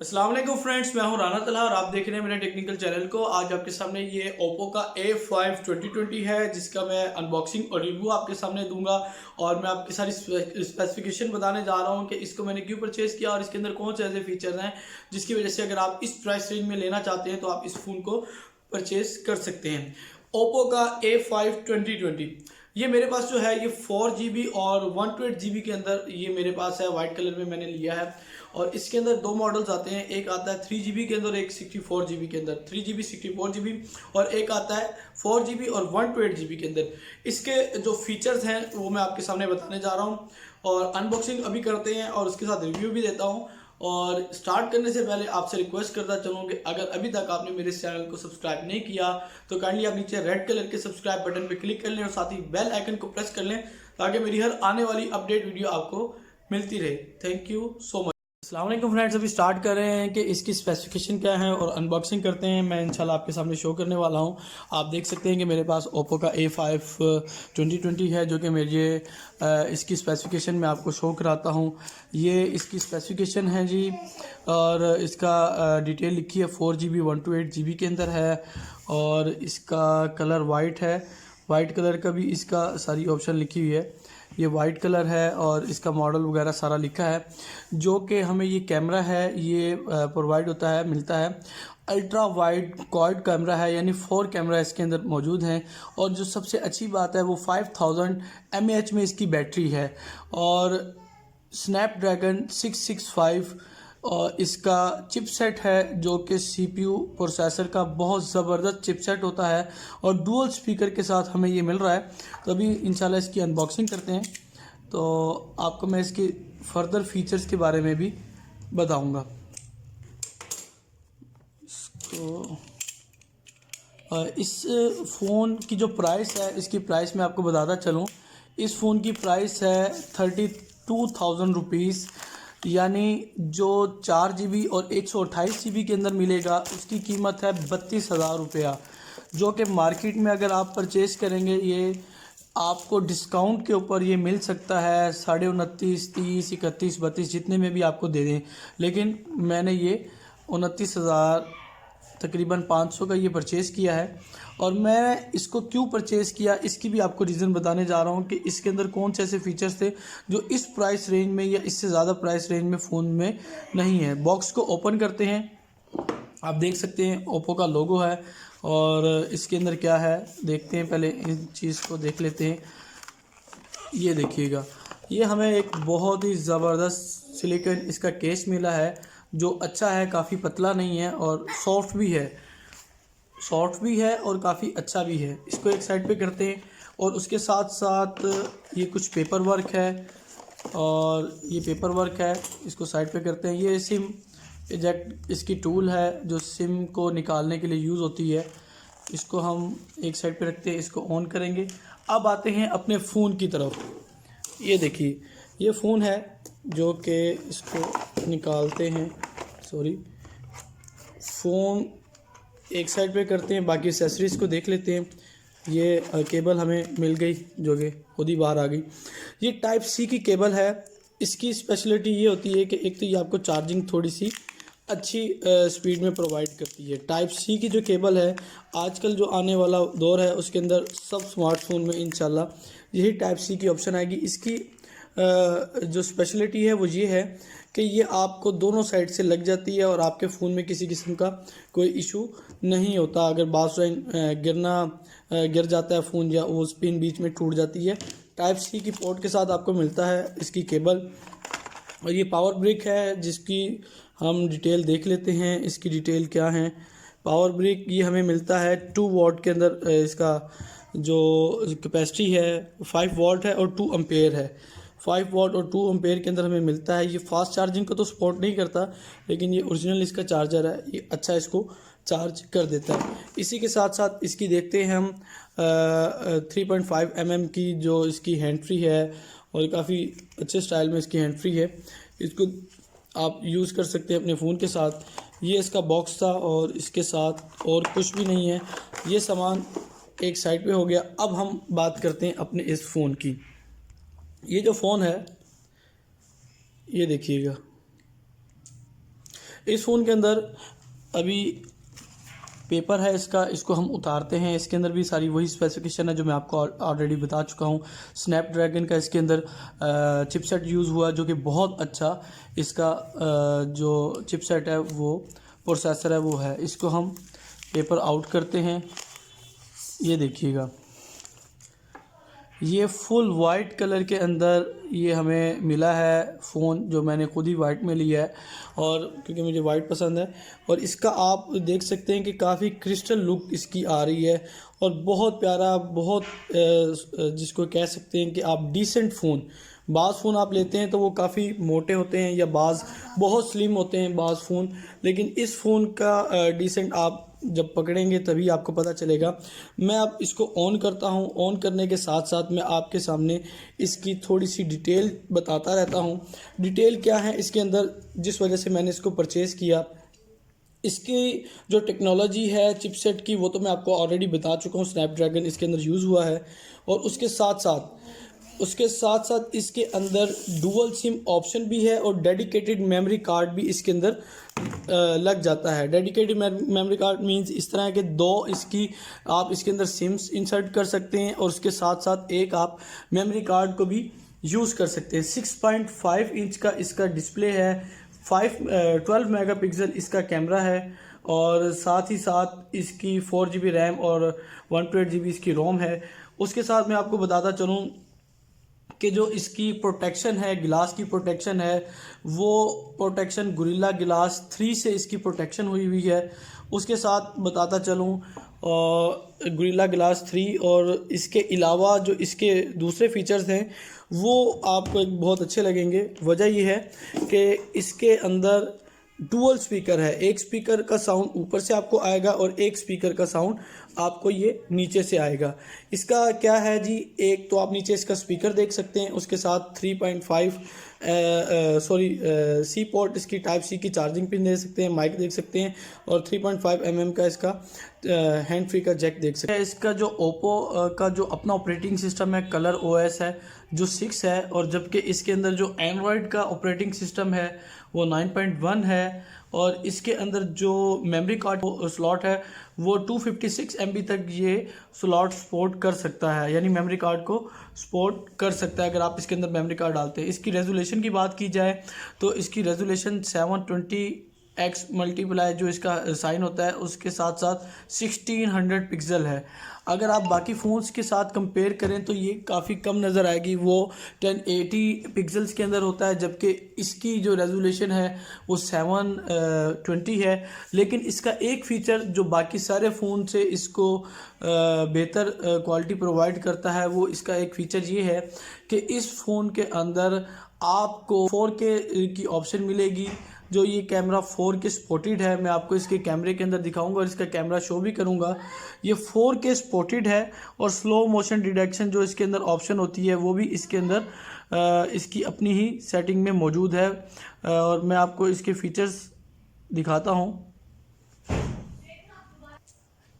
अस्सलाम वालेकुम फ्रेंड्स, मैं हूं राना तला और आप देख रहे हैं मेरे टेक्निकल चैनल को। आज आपके सामने ये ओप्पो का A5 2020 है, जिसका मैं अनबॉक्सिंग और रिव्यू आपके सामने दूंगा और मैं आपकी सारी स्पेसिफिकेशन बताने जा रहा हूं कि इसको मैंने क्यों परचेज़ किया और इसके अंदर कौन से ऐसे फीचर्स हैं जिसकी वजह से अगर आप इस प्राइस रेंज में लेना चाहते हैं तो आप इस फ़ोन को परचेज़ कर सकते हैं। ओप्पो का A5 2020 ये मेरे पास जो है ये 4GB और 128GB के अंदर ये मेरे पास है। वाइट कलर में मैंने लिया है और इसके अंदर दो मॉडल्स आते हैं, एक आता है 3GB के अंदर, एक 64GB के अंदर। 3GB 64GB और एक आता है 4GB और 128GB के अंदर। इसके जो फीचर्स हैं वो मैं आपके सामने बताने जा रहा हूँ और अनबॉक्सिंग अभी करते हैं और उसके साथ रिव्यू भी देता हूँ। और स्टार्ट करने से पहले आपसे रिक्वेस्ट करता चलूँ कि अगर अभी तक आपने मेरे इस चैनल को सब्सक्राइब नहीं किया तो काइंडली आप नीचे रेड कलर के सब्सक्राइब बटन पर क्लिक कर लें और साथ ही बेल आइकन को प्रेस कर लें ताकि मेरी हर आने वाली अपडेट वीडियो आपको मिलती रहे। Thank you so much. अस्सलाम वालेकुम फ्रेंड्स, अभी स्टार्ट कर रहे हैं कि इसकी स्पेसिफिकेशन क्या है और अनबॉक्सिंग करते हैं। मैं इंशाल्लाह आपके सामने शो करने वाला हूं। आप देख सकते हैं कि मेरे पास ओप्पो का A5 2020 है, जो कि मेरे इसकी स्पेसिफिकेशन मैं आपको शो कराता हूं। ये इसकी स्पेसिफिकेशन है जी और इसका डिटेल लिखी है 4GB 128GB के अंदर है और इसका कलर वाइट है। वाइट कलर का भी इसका सारी ऑप्शन लिखी हुई है। ये वाइट कलर है और इसका मॉडल वगैरह सारा लिखा है। जो कि हमें ये कैमरा है ये प्रोवाइड होता है, मिलता है। अल्ट्रा वाइड क्वाड कैमरा है, यानी 4 कैमरा इसके अंदर मौजूद हैं। और जो सबसे अच्छी बात है वो 5000 mAh में इसकी बैटरी है और स्नैपड्रैगन 665 और इसका चिपसेट है, जो कि CPU प्रोसेसर का बहुत ज़बरदस्त चिपसेट होता है और डुअल स्पीकर के साथ हमें ये मिल रहा है। तो अभी इंशाल्लाह इसकी अनबॉक्सिंग करते हैं तो आपको मैं इसके फर्दर फीचर्स के बारे में भी बताऊंगा। इसको इस फ़ोन की जो प्राइस है, इसकी प्राइस मैं आपको बताता चलूँ। इस फ़ोन की प्राइस है 32,000 रुपीज़, यानी जो 4GB और 128GB के अंदर मिलेगा उसकी कीमत है 32,000 रुपया। जो कि मार्केट में अगर आप परचेज़ करेंगे ये आपको डिस्काउंट के ऊपर ये मिल सकता है 29.5, 30, 31, 32 जितने में भी आपको दे दें। लेकिन मैंने ये 29,000 तकरीबन 500 का ये परचेज़ किया है। और मैं इसको क्यों परचेज़ किया इसकी भी आपको रीज़न बताने जा रहा हूँ कि इसके अंदर कौन से ऐसे फ़ीचर्स थे जो इस प्राइस रेंज में या इससे ज़्यादा प्राइस रेंज में फ़ोन में नहीं है। बॉक्स को ओपन करते हैं, आप देख सकते हैं ओप्पो का लोगो है और इसके अंदर क्या है देखते हैं। पहले इन चीज़ को देख लेते हैं। ये देखिएगा, ये हमें एक बहुत ही ज़बरदस्त सिलिकॉन इसका केस मिला है, जो अच्छा है, काफ़ी पतला नहीं है और सॉफ्ट भी है और काफ़ी अच्छा भी है। इसको एक साइड पे करते हैं और उसके साथ साथ ये कुछ पेपर वर्क है और ये पेपर वर्क है, इसको साइड पे करते हैं। ये सिम इजेक्ट इसकी टूल है जो सिम को निकालने के लिए यूज़ होती है। इसको हम एक साइड पे रखते हैं, इसको ऑन करेंगे। अब आते हैं अपने फ़ोन की तरफ। ये देखिए, ये फ़ोन है जो कि इसको निकालते हैं, सॉरी, फ़ोन एक साइड पे करते हैं, बाकी एक्सेसरीज़ को देख लेते हैं। ये केबल हमें मिल गई जो कि खुद ही बाहर आ गई। ये टाइप सी की केबल है। इसकी स्पेशलिटी ये होती है कि एक तो ये आपको चार्जिंग थोड़ी सी अच्छी स्पीड में प्रोवाइड करती है। टाइप सी की जो केबल है, आजकल जो आने वाला दौर है उसके अंदर सब स्मार्टफोन में इंशाल्लाह यही टाइप सी की ऑप्शन आएगी। इसकी जो स्पेशलिटी है वो ये है कि ये आपको दोनों साइड से लग जाती है और आपके फ़ोन में किसी किस्म का कोई इशू नहीं होता। अगर बास गिर जाता है फ़ोन या वो स्पिन बीच में टूट जाती है, टाइप सी की पोर्ट के साथ आपको मिलता है इसकी केबल। और ये पावर ब्रिक है जिसकी हम डिटेल देख लेते हैं। इसकी डिटेल क्या है। पावर ब्रिक ये हमें मिलता है 2 वॉट के अंदर। इसका जो कैपेसिटी है 5 वॉट है और 2 एम्पेयर है। 5 वॉट और 2 एम्पेयर के अंदर हमें मिलता है। ये फास्ट चार्जिंग को तो सपोर्ट नहीं करता, लेकिन ये ओरिजिनल इसका चार्जर है, ये अच्छा इसको चार्ज कर देता है। इसी के साथ साथ इसकी देखते हैं हम 3.5 mm की जो इसकी हैंड फ्री है और काफ़ी अच्छे स्टाइल में इसकी हैंड फ्री है। इसको आप यूज़ कर सकते हैं अपने फ़ोन के साथ। ये इसका बॉक्स था और इसके साथ और कुछ भी नहीं है। ये सामान एक साइड पे हो गया। अब हम बात करते हैं अपने इस फ़ोन की। ये जो फ़ोन है ये देखिएगा, इस फ़ोन के अंदर अभी पेपर है इसका, इसको हम उतारते हैं। इसके अंदर भी सारी वही स्पेसिफिकेशन है जो मैं आपको ऑलरेडी बता चुका हूँ। स्नैपड्रैगन का इसके अंदर चिपसेट यूज़ हुआ जो कि बहुत अच्छा इसका जो चिपसेट है वो प्रोसेसर है वो है। इसको हम पेपर आउट करते हैं। ये देखिएगा, ये फुल वाइट कलर के अंदर ये हमें मिला है फ़ोन, जो मैंने खुद ही वाइट में लिया है और क्योंकि मुझे वाइट पसंद है। और इसका आप देख सकते हैं कि काफ़ी क्रिस्टल लुक इसकी आ रही है और बहुत प्यारा, बहुत जिसको कह सकते हैं कि आप डिसेंट फ़ोन, बाज़ फ़ोन आप लेते हैं तो वो काफ़ी मोटे होते हैं या बाज़ बहुत स्लिम होते हैं बाज़ फ़ोन, लेकिन इस फ़ोन का डिसेंट आप जब पकड़ेंगे तभी आपको पता चलेगा। मैं अब इसको ऑन करता हूं। ऑन करने के साथ साथ मैं आपके सामने इसकी थोड़ी सी डिटेल बताता रहता हूं। डिटेल क्या है इसके अंदर, जिस वजह से मैंने इसको परचेज़ किया, इसकी जो टेक्नोलॉजी है चिपसेट की वो तो मैं आपको ऑलरेडी बता चुका हूँ। स्नैपड्रैगन इसके अंदर यूज़ हुआ है और उसके साथ साथ इसके अंदर डुअल सिम ऑप्शन भी है और डेडिकेटेड मेमोरी कार्ड भी इसके अंदर लग जाता है। डेडिकेटेड मेमोरी कार्ड मींस इस तरह के दो आप इसके अंदर सिम्स इंसर्ट कर सकते हैं और उसके साथ साथ एक आप मेमोरी कार्ड को भी यूज़ कर सकते हैं। 6.5 इंच का इसका डिस्प्ले है, 12 मेगापिक्सल इसका कैमरा है और साथ ही साथ इसकी 4 GB रैम और 128 GB इसकी रोम है। उसके साथ मैं आपको बताता चलूँ कि जो इसकी प्रोटेक्शन है, गिलास की प्रोटेक्शन है, वो प्रोटेक्शन गोरिल्ला ग्लास 3 से इसकी प्रोटेक्शन हुई है। उसके साथ बताता चलूँ गोरिल्ला ग्लास 3 और इसके अलावा जो इसके दूसरे फीचर्स हैं वो आपको बहुत अच्छे लगेंगे। वजह यह है कि इसके अंदर डुअल स्पीकर है, एक स्पीकर का साउंड ऊपर से आपको आएगा और एक स्पीकर का साउंड आपको ये नीचे से आएगा। इसका क्या है जी, एक तो आप नीचे इसका स्पीकर देख सकते हैं, उसके साथ 3.5 सी पोर्ट इसकी टाइप सी की चार्जिंग पिन दे सकते हैं, माइक देख सकते हैं और 3.5 mm का इसका हैंड फ्री का जैक देख सकते हैं। इसका जो ओप्पो का जो अपना ऑपरेटिंग सिस्टम है कलर OS है जो 6 है और जबकि इसके अंदर जो एंड्रॉयड का ऑपरेटिंग सिस्टम है वो 9.1 है और इसके अंदर जो मेमोरी कार्ड स्लॉट है वो 256 MB तक ये स्लॉट सपोर्ट कर सकता है, यानी मेमोरी कार्ड को सपोर्ट कर सकता है अगर आप इसके अंदर मेमोरी कार्ड डालते हैं। इसकी रेजोल्यूशन की बात की जाए तो इसकी रेजोल्यूशन 720x मल्टीप्लाई जो इसका साइन होता है उसके साथ साथ 1600 पिक्सल है। अगर आप बाकी फ़ोन्स के साथ कंपेयर करें तो ये काफ़ी कम नज़र आएगी, वो 1080 पिक्सल्स के अंदर होता है जबकि इसकी जो रेजोल्यूशन है वो 720 है। लेकिन इसका एक फ़ीचर जो बाकी सारे फ़ोन से इसको बेहतर क्वालिटी प्रोवाइड करता है वो इसका एक फ़ीचर ये है कि इस फ़ोन के अंदर आपको 4K की ऑप्शन मिलेगी। जो ये कैमरा 4K स्पॉटेड है, मैं आपको इसके कैमरे के अंदर दिखाऊंगा और इसका कैमरा शो भी करूंगा। ये 4K स्पॉटेड है और स्लो मोशन डिटेक्शन जो इसके अंदर ऑप्शन होती है वो भी इसके अंदर इसकी अपनी ही सेटिंग में मौजूद है और मैं आपको इसके फीचर्स दिखाता हूँ।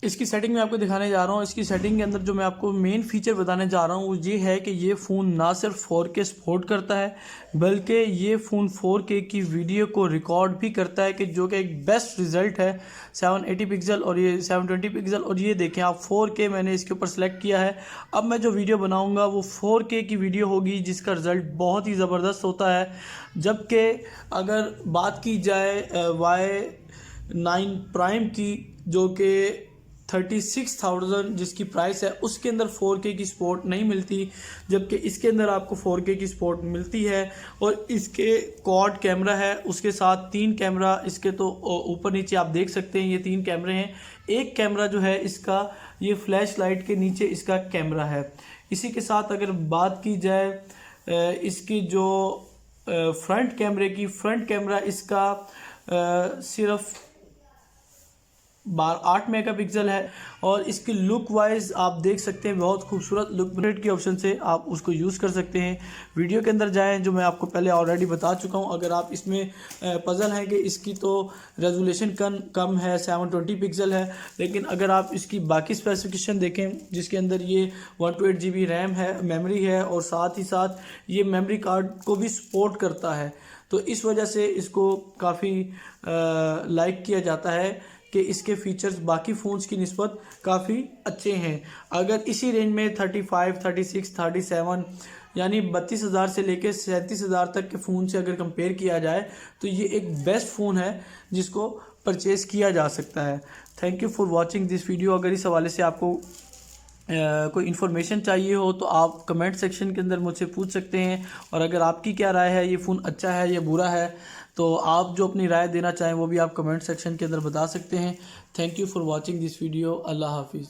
इसकी सेटिंग में आपको दिखाने जा रहा हूँ। इसकी सेटिंग के अंदर जो मैं आपको मेन फीचर बताने जा रहा हूँ वो ये है कि ये फ़ोन ना सिर्फ 4K सपोर्ट करता है बल्कि ये फ़ोन 4K की वीडियो को रिकॉर्ड भी करता है, कि जो कि एक बेस्ट रिज़ल्ट है 780 पिक्सल और ये 720 पिक्सल। और ये देखें आप 4K मैंने इसके ऊपर सेलेक्ट किया है। अब मैं जो वीडियो बनाऊँगा वो 4K की वीडियो होगी जिसका रिज़ल्ट बहुत ही ज़बरदस्त होता है। जबकि अगर बात की जाए Y9 प्राइम की जो कि 36,000 जिसकी प्राइस है उसके अंदर 4K की सपोर्ट नहीं मिलती, जबकि इसके अंदर आपको 4K की सपोर्ट मिलती है। और इसके क्वाड कैमरा है, उसके साथ 3 कैमरा इसके तो ऊपर नीचे आप देख सकते हैं ये 3 कैमरे हैं। एक कैमरा जो है इसका ये फ्लैश लाइट के नीचे इसका कैमरा है। इसी के साथ अगर बात की जाए इसकी जो फ्रंट कैमरे की, फ्रंट कैमरा इसका सिर्फ 8 मेगापिक्सल है और इसकी लुक वाइज आप देख सकते हैं बहुत खूबसूरत लुक की ऑप्शन से आप उसको यूज़ कर सकते हैं। वीडियो के अंदर जाएं जो मैं आपको पहले ऑलरेडी बता चुका हूं। अगर आप इसमें पजल है कि इसकी तो रेजोल्यूशन कम है 720 पिक्सल है, लेकिन अगर आप इसकी बाकी स्पेसिफिकेशन देखें जिसके अंदर ये 128 GB रैम है, मेमोरी है और साथ ही साथ ये मेमोरी कार्ड को भी सपोर्ट करता है। तो इस वजह से इसको काफ़ी लाइक किया जाता है कि इसके फ़ीचर्स बाकी फ़ोन्स की निस्बत काफ़ी अच्छे हैं। अगर इसी रेंज में 35, 36, 37 यानी 32,000 से लेकर 37,000 तक के फ़ोन से अगर कंपेयर किया जाए तो ये एक बेस्ट फ़ोन है जिसको परचेज़ किया जा सकता है। Thank you for watching this video. अगर इस हवाले से आपको कोई इन्फॉर्मेशन चाहिए हो तो आप कमेंट सेक्शन के अंदर मुझसे पूछ सकते हैं, और अगर आपकी क्या राय है, ये फ़ोन अच्छा है या बुरा है, तो आप जो अपनी राय देना चाहें वो भी आप कमेंट सेक्शन के अंदर बता सकते हैं। Thank you for watching this video. अल्लाह हाफिज़।